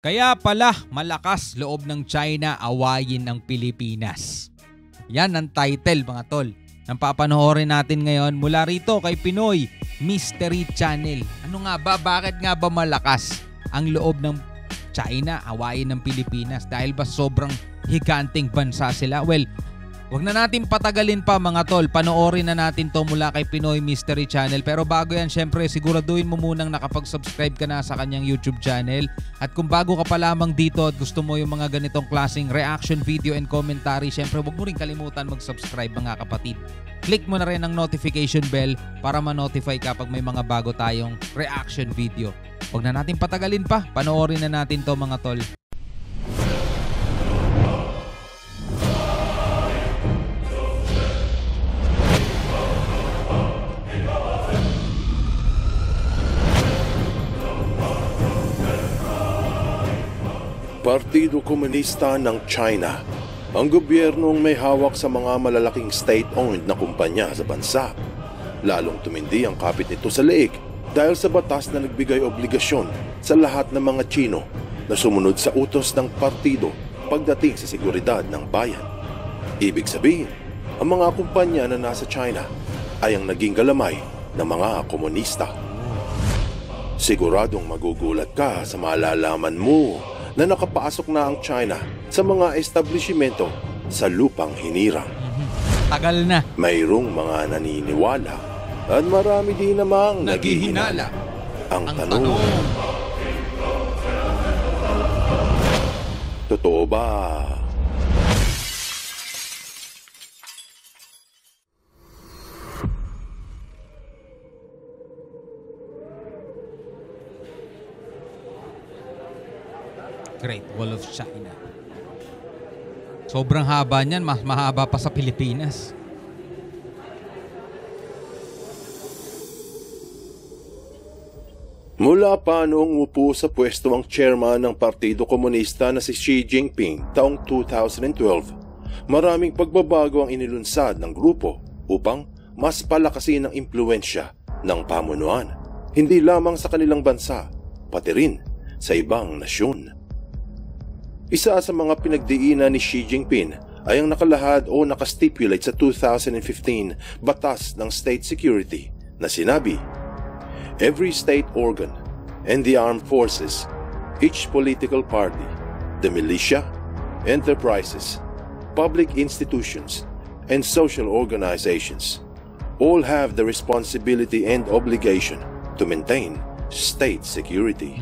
Kaya pala malakas loob ng China awayin ng Pilipinas. Yan ang title mga tol ng papanoorin natin ngayon mula rito kay Pinoy Mystery Channel. Ano nga ba? Bakit nga ba malakas ang loob ng China awayin ng Pilipinas? Dahil ba sobrang higanting bansa sila? Well, wag na natin patagalin pa mga tol. Panoorin na natin to mula kay Pinoy Mystery Channel. Pero bago yan, syempre siguraduhin mo munang nakapag-subscribe ka na sa kanyang YouTube channel. At kung bago ka pa lamang dito at gusto mo yung mga ganitong klaseng reaction video and commentary, syempre wag mo rin kalimutan mag-subscribe mga kapatid. Click mo na rin ang notification bell para ma-notify kapag may mga bago tayong reaction video. Wag na natin patagalin pa. Panoorin na natin to mga tol. Partido Komunista ng China, ang gobyernong may hawak sa mga malalaking state-owned na kumpanya sa bansa. Lalong tumindi ang kapit nito sa leeg dahil sa batas na nagbigay obligasyon sa lahat ng mga Chino na sumunod sa utos ng partido pagdating sa seguridad ng bayan. Ibig sabihin, ang mga kumpanya na nasa China ay ang naging galamay ng mga komunista. Siguradong magugulat ka sa malalaman mo na nakapasok na ang China sa mga establishmento sa lupang hinirang. Tagal na. Mayroong mga naniniwala at marami din namang naghihinala. Ang tanong, totoo ba? Great Wall of China. Sobrang haba niyan, mas mahaba pa sa Pilipinas. Mula pa noong upo sa pwesto ang chairman ng Partido Komunista na si Xi Jinping taong 2012, maraming pagbabago ang inilunsad ng grupo upang mas palakasin ang impluwensya ng pamunuan, hindi lamang sa kanilang bansa, pati rin sa ibang nasyon. Isa sa mga pinagdiinan ni Xi Jinping ay ang nakalahad o nakastipulate sa 2015 Batas ng State Security na sinabi, every state organ and the armed forces, each political party, the militia, enterprises, public institutions, and social organizations all have the responsibility and obligation to maintain state security.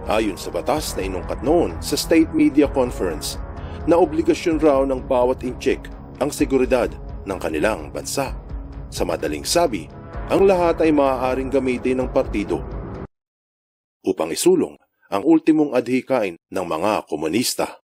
Ayon sa batas na inungkat noon sa State Media Conference na obligasyon raw ng bawat inchik ang seguridad ng kanilang bansa. Sa madaling sabi, ang lahat ay maaaring gamitin ng partido upang isulong ang ultimong adhikain ng mga komunista.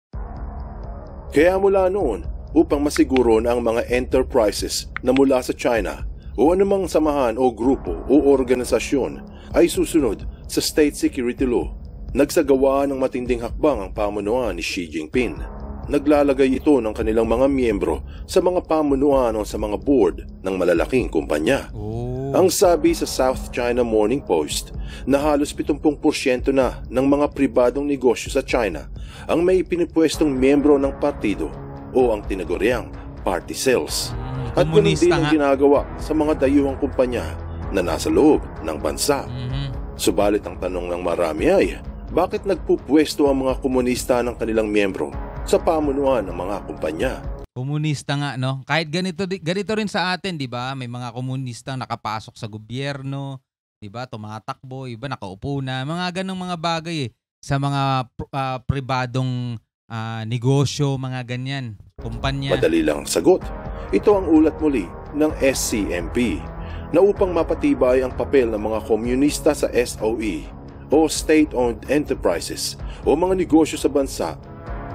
Kaya mula noon, upang masiguro na ang mga enterprises na mula sa China o anumang samahan o grupo o organisasyon ay susunod sa state security law, nagsagawa ng matinding hakbang ang pamunuan ni Xi Jinping. Naglalagay ito ng kanilang mga miyembro sa mga pamunuan o sa mga board ng malalaking kumpanya. Ang sabi sa South China Morning Post na halos 70% na ng mga pribadong negosyo sa China ang may pinipwestong miyembro ng partido o ang tinaguriang party cells. At ganun din ang ginagawa sa mga dayuhang kumpanya na nasa loob ng bansa. Subalit ang tanong ng marami ay, bakit nagpupwesto ang mga komunista ng kanilang miyembro sa pamunuan ng mga kumpanya? Komunista nga, no? Kahit ganito rin sa atin, di ba? May mga komunista nakapasok sa gobyerno, di ba? Tumatakbo, iba nakaupo na. Mga ganong mga bagay sa mga pribadong negosyo, mga ganyan, kumpanya. Madali lang sagot. Ito ang ulat muli ng SCMP na upang mapatibay ang papel ng mga komunista sa SOE o State-Owned Enterprises o mga negosyo sa bansa,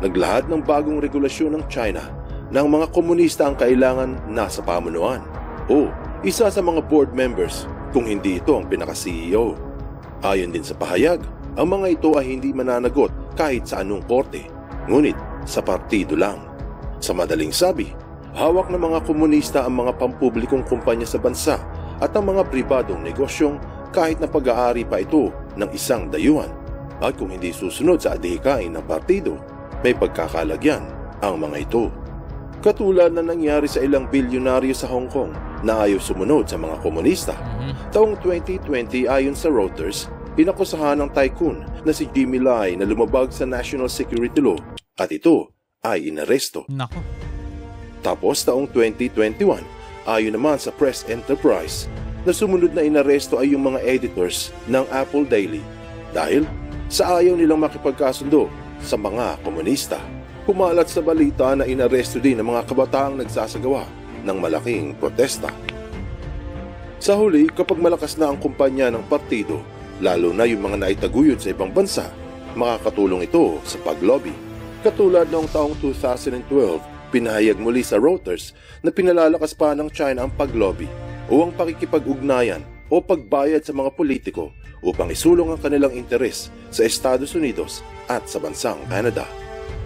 naglahad ng bagong regulasyon ng China na ang mga komunista ang kailangan nasa pamunuan o isa sa mga board members kung hindi ito ang pinaka-CEO. Ayon din sa pahayag, ang mga ito ay hindi mananagot kahit sa anong korte, ngunit sa partido lang. Sa madaling sabi, hawak ng mga komunista ang mga pampublikong kumpanya sa bansa at ang mga pribadong negosyong kahit na pag-aari pa ito ng isang dayuhan. At kung hindi susunod sa adhikain ng partido, may pagkakalagyan ang mga ito. Katulad na nangyari sa ilang bilyonaryo sa Hong Kong na ayaw sumunod sa mga komunista. Taong 2020 ayon sa Reuters, inakusahan ng tycoon na si Jimmy Lai na lumabag sa National Security Law at ito ay inaresto. Nako. Tapos taong 2021, ayon naman sa Press Enterprise, na sumunod na inaresto ay yung mga editors ng Apple Daily dahil sa ayaw nilang makipagkasundo sa mga komunista. Kumalat sa balita na inaresto din ang mga kabataang nagsasagawa ng malaking protesta. Sa huli, kapag malakas na ang kumpanya ng partido, lalo na yung mga naitaguyod sa ibang bansa, makakatulong ito sa paglobby. Katulad noong taong 2012, pinahayag muli sa Reuters na pinalalakas pa ng China ang paglobby o ang pakikipag-ugnayan o pagbayad sa mga politiko upang isulong ang kanilang interes sa Estados Unidos at sa bansang Canada.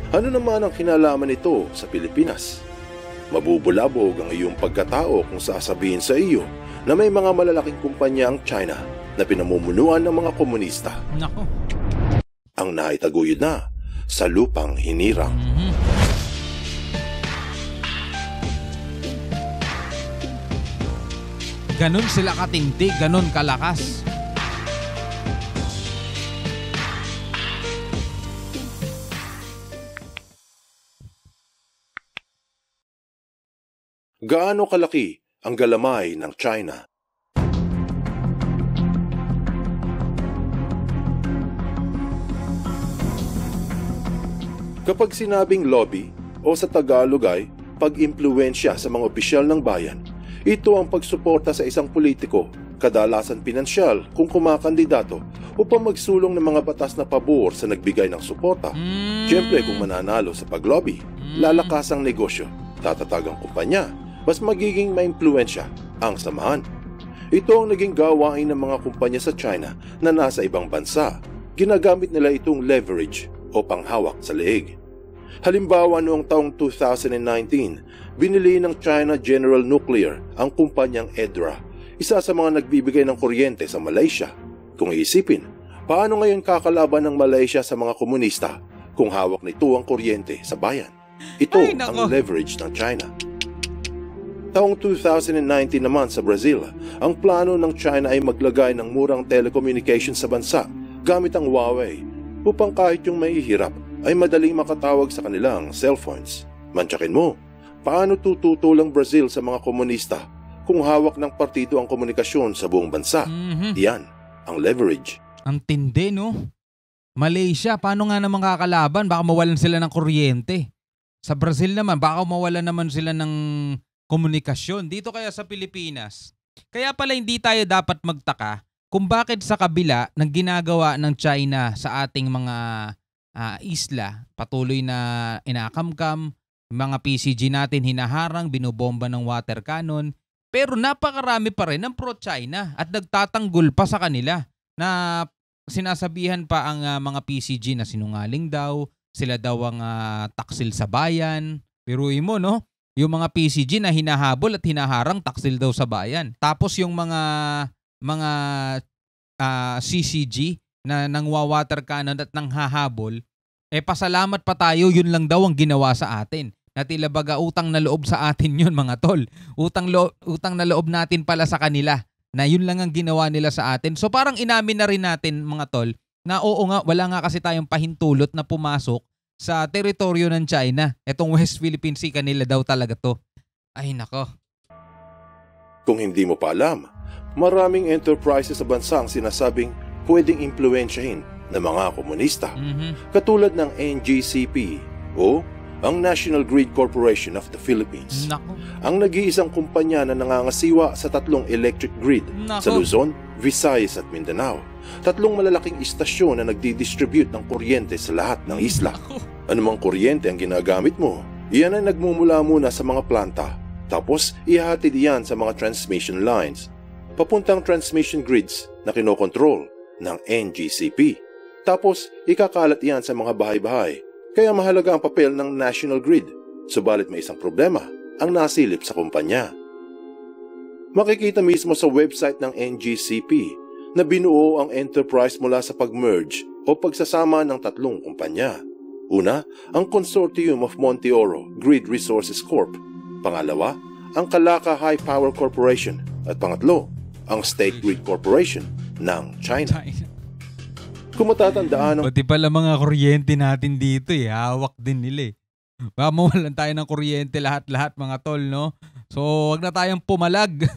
Ano naman ang kinalaman nito sa Pilipinas? Mabubulabog ang iyong pagkatao kung sasabihin sa iyo na may mga malalaking kumpanya ang China na pinamumunuan ng mga komunista. Nako. Ang naitaguyod na sa lupang hinirang. Ganon sila katindi, ganon kalakas. Gaano kalaki ang galamay ng China? Kapag sinabing lobby o sa Tagalog ay pag-impluwensya sa mga opisyal ng bayan, ito ang pagsuporta sa isang politiko, kadalasan pinansyal kung kumakandidato upang magsulong ng mga batas na pabor sa nagbigay ng suporta. Siyempre kung mananalo sa paglobby, lalakas ang negosyo, tatatag ang kumpanya, mas magiging maimpluwensya ang samahan. Ito ang naging gawain ng mga kumpanya sa China na nasa ibang bansa. Ginagamit nila itong leverage o panghawak sa leeg. Halimbawa noong taong 2019, binili ng China General Nuclear ang kumpanyang EDRA, isa sa mga nagbibigay ng kuryente sa Malaysia. Kung iisipin, paano ngayon kakalaban ng Malaysia sa mga komunista kung hawak nito ang kuryente sa bayan? Ito ang leverage ng China. Taong 2019 naman sa Brazil, ang plano ng China ay maglagay ng murang telecommunications sa bansa gamit ang Huawei upang kahit yung mahihirap ay madaling makatawag sa kanilang cellphones. Mantsakin mo, paano tututulong Brazil sa mga komunista kung hawak ng partido ang komunikasyon sa buong bansa? Yan ang leverage. Ang tindi, no? Malaysia, paano nga naman kakalaban? Baka mawalan sila ng kuryente. Sa Brazil naman, baka mawalan naman sila ng komunikasyon. Dito kaya sa Pilipinas, kaya pala hindi tayo dapat magtaka kung bakit sa kabila ng ginagawa ng China sa ating mga isla, patuloy na inakamkam, mga PCG natin hinaharang, binobomba ng water cannon, pero napakarami pa rin ng pro-China at nagtatanggol pa sa kanila na sinasabihan pa ang mga PCG na sinungaling daw, sila daw ang taksil sa bayan. Biruin mo, no? Yung mga PCG na hinahabol at hinaharang taksil daw sa bayan. Tapos yung mga CCG na nangwa-water cannon at nanghahabol, pasalamat pa tayo, yun lang daw ang ginawa sa atin. Na tila baga utang na loob sa atin yun, mga tol. Utang na loob natin pala sa kanila na yun lang ang ginawa nila sa atin. So parang inamin na rin natin, mga tol, na oo nga, wala nga kasi tayong pahintulot na pumasok sa teritoryo ng China. Etong West Philippine Sea, kanila daw talaga to. Ay nako. Kung hindi mo pa alam, maraming enterprises sa bansa ang sinasabing pwedeng impluwensyahin ng mga komunista. Katulad ng NGCP o ang National Grid Corporation of the Philippines. Nako. Ang nag-iisang kumpanya na nangangasiwa sa 3 electric grid sa Luzon, Visayas at Mindanao. 3 malalaking istasyon na nagdi-distribute ng kuryente sa lahat ng isla. Anumang kuryente ang ginagamit mo, iyan ay nagmumula muna sa mga planta, tapos ihahatid iyan sa mga transmission lines, papuntang transmission grids na kinokontrol ng NGCP. Tapos ikakalat iyan sa mga bahay-bahay. Kaya mahalaga ang papel ng National Grid, subalit may isang problema ang nasilip sa kumpanya. Makikita mismo sa website ng NGCP na binuo ang enterprise mula sa pag-merge o pagsasama ng tatlong kumpanya. Una, ang Consortium of Monte Oro Grid Resources Corp. Pangalawa, ang Kalaka High Power Corporation. At pangatlo, ang State Grid Corporation ng China. Kung matatandaan Pati pala mga kuryente natin dito hawak din nila Baka mawalan tayo ng kuryente lahat-lahat mga tol, no? So, wag na tayong pumalag.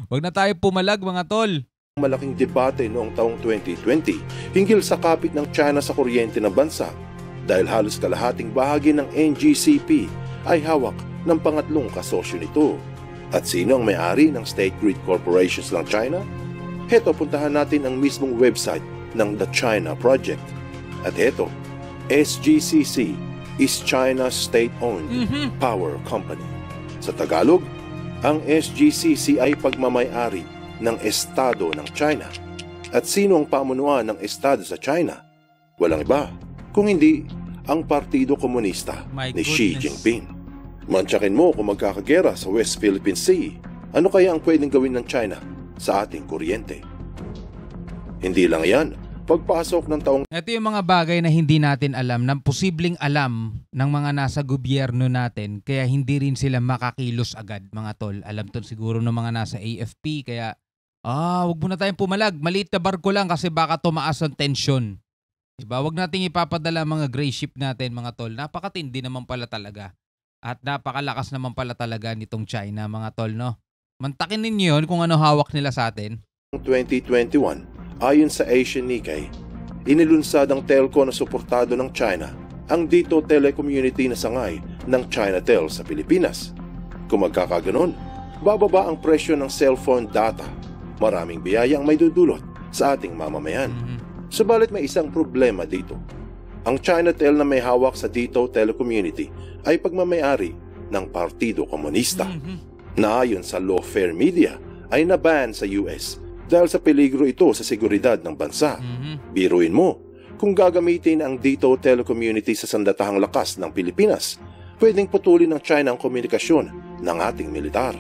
Wag na tayong pumalag mga tol. Malaking debate noong taong 2020 hinggil sa kapit ng China sa kuryente ng bansa dahil halos kalahating bahagi ng NGCP ay hawak ng pangatlong kasosyo nito. At sino ang may-ari ng State Grid Corporations ng China? Heto, puntahan natin ang mismong website ng The China Project. At heto, SGCC is China's state-owned power company. Sa Tagalog, ang SGCC ay pagmamay-ari ng Estado ng China. At sino ang pamunuan ng Estado sa China? Walang iba, kung hindi ang Partido Komunista ni Xi Jinping. Mantsakin mo kung magkakagera sa West Philippine Sea, ano kaya ang pwedeng gawin ng China sa ating kuryente? Hindi lang yan, pagpasok ng taong... Ito yung mga bagay na hindi natin alam, na posibleng alam ng mga nasa gobyerno natin, kaya hindi rin sila makakilos agad mga tol. Alam to siguro ng mga nasa AFP, kaya wag muna tayong pumalag, maliit na barko lang kasi baka tumaas ang tensyon. Diba? Wag nating ipapadala mga gray ship natin mga tol, napakatindi naman pala talaga. At napakalakas naman pala talaga nitong China mga tol, no? Mantakin ninyo yun kung ano hawak nila sa atin. 2021, ayon sa Asian Nikkei, inilunsad ang telco na suportado ng China, ang Dito Telecommunity na sangay ng Chinatel sa Pilipinas. Kung magkakaganon, bababa ang presyo ng cellphone data. Maraming biyaya ang may dudulot sa ating mamamayan. Subalit may isang problema dito. Ang Chinatel na may hawak sa Dito Telecommunity ay pagmamayari ng Partido Komunista na ayon sa Lawfare Media ay naban sa US dahil sa peligro ito sa seguridad ng bansa. Biruin mo, kung gagamitin ang Dito Telecommunity sa sandatahang lakas ng Pilipinas, pwedeng putulin ng China ang komunikasyon ng ating militar.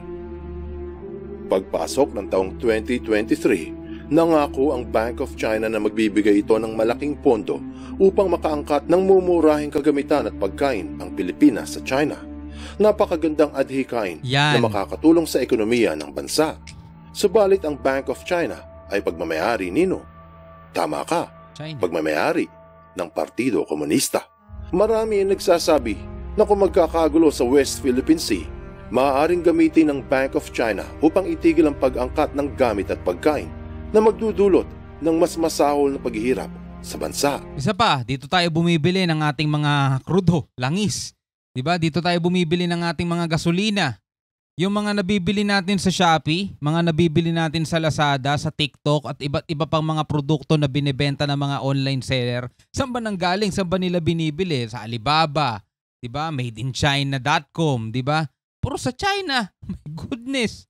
Pagpasok ng taong 2023, nangako ang Bank of China na magbibigay ito ng malaking pondo upang makaangkat ng mumurahing kagamitan at pagkain ang Pilipinas sa China. Napakagandang adhikain na makakatulong sa ekonomiya ng bansa. Subalit ang Bank of China ay pagmamayari nino. Tama ka, pagmamayari ng Partido Komunista. Marami ang nagsasabi na kung magkakagulo sa West Philippine Sea, maaaring gamitin ng Bank of China upang itigil ang pag-angkat ng gamit at pagkain na magdudulot ng mas masahol na paghihirap sa bansa. Isa pa, dito tayo bumibili ng ating mga krudo, langis. Diba? Dito tayo bumibili ng ating mga gasolina. Yung mga nabibili natin sa Shopee, mga nabibili natin sa Lazada, sa TikTok at iba't iba pang mga produkto na binibenta ng mga online seller, saan ba nanggaling? Saan ba nila binibili? Sa Alibaba, diba? Madeinchina.com, diba? Puro sa China. My goodness.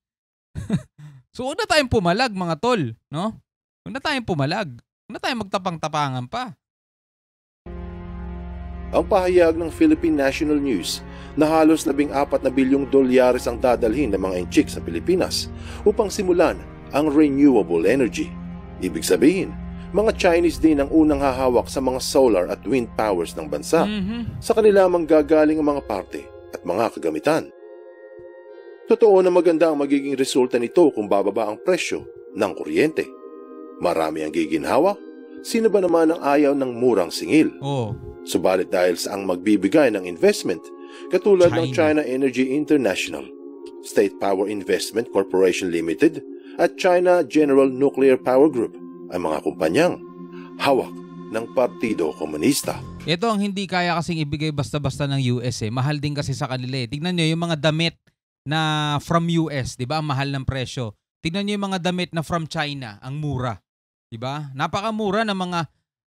So huwag na tayong pumalag mga tol, no? Huwag na tayong pumalag. Huwag na tayong magtapang-tapangan pa. Ang pahayag ng Philippine National News na halos 14 na bilyong dolyares ang dadalhin ng mga enchik sa Pilipinas upang simulan ang renewable energy. Ibig sabihin, mga Chinese din ang unang hahawak sa mga solar at wind powers ng bansa. Sa kanila manggagaling ang mga parte at mga kagamitan. Totoo na maganda ang magiging resulta nito kung bababa ang presyo ng kuryente. Marami ang giginhawa. Sino ba naman ang ayaw ng murang singil? Subalit dahil sa ang magbibigay ng investment, katulad ng China Energy International, State Power Investment Corporation Limited at China General Nuclear Power Group, ay mga kumpanyang hawak ng Partido Komunista. Ito ang hindi kaya kasing ibigay basta-basta ng US Mahal din kasi sa kanila Tignan nyo yung mga damit na from US, 'di ba? Ang mahal ng presyo. Tignan niyo yung mga damit na from China, ang mura. 'Di ba? Napakamura ng mga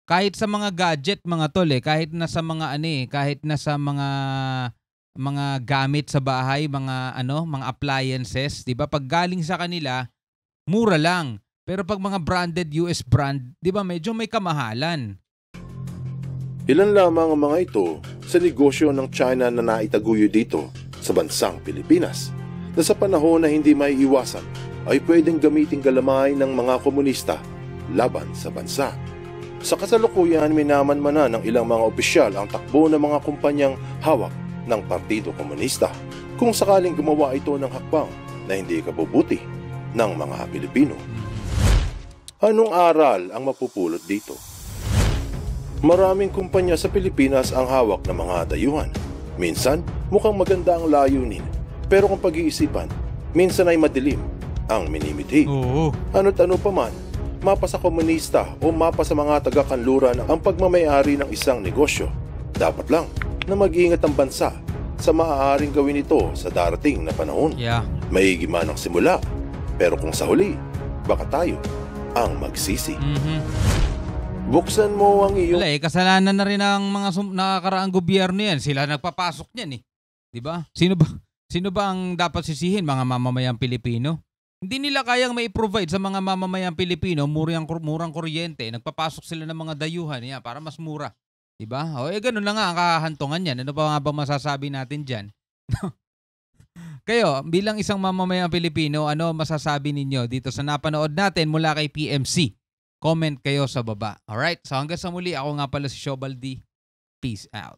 kahit sa mga gadget mga tol kahit na sa mga kahit na sa mga gamit sa bahay, mga appliances, 'di ba? Pag galing sa kanila, mura lang. Pero pag mga branded US brand, 'di ba, medyo may kamahalan. Ilan lamang ang mga ito sa negosyo ng China na naitaguyo dito sa bansang Pilipinas, na sa panahon na hindi may iwasan ay pwedeng gamiting galamay ng mga komunista laban sa bansa. Sa kasalukuyan, minamanmanan ng ilang mga opisyal ang takbo ng mga kumpanyang hawak ng Partido Komunista kung sakaling gumawa ito ng hakbang na hindi kabubuti ng mga Pilipino. Anong aral ang mapupulot dito? Maraming kumpanya sa Pilipinas ang hawak ng mga dayuhan. Minsan, mukhang maganda ang layunin, pero kung pag-iisipan, minsan ay madilim ang minimithi. Ano't ano pa man, mapa sa komunista o mapa sa mga taga-kanluran ang pagmamayari ng isang negosyo. Dapat lang na mag-iingat ang bansa sa maaaring gawin ito sa darating na panahon. Maigi man ang simula, pero kung sa huli, baka tayo ang magsisi. Buksan mo ang iyong... kasalanan na rin ng mga nakakaraang gobyerno yan. Sila nagpapasok niyan eh. Diba? Sino ba ang dapat sisihin? Mga mamamayang Pilipino? Hindi nila kayang mai-provide sa mga mamamayang Pilipino murang kuryente. Nagpapasok sila ng mga dayuhan para mas mura. Diba? O ganun na nga ang kahantungan yan. Ano pa nga ba masasabi natin dyan? Kayo, bilang isang mamamayang Pilipino, ano masasabi ninyo dito sa napanood natin mula kay PMC? Comment kayo sa baba. Alright? So hanggang sa muli, ako nga pala si Shobaldi. Peace out.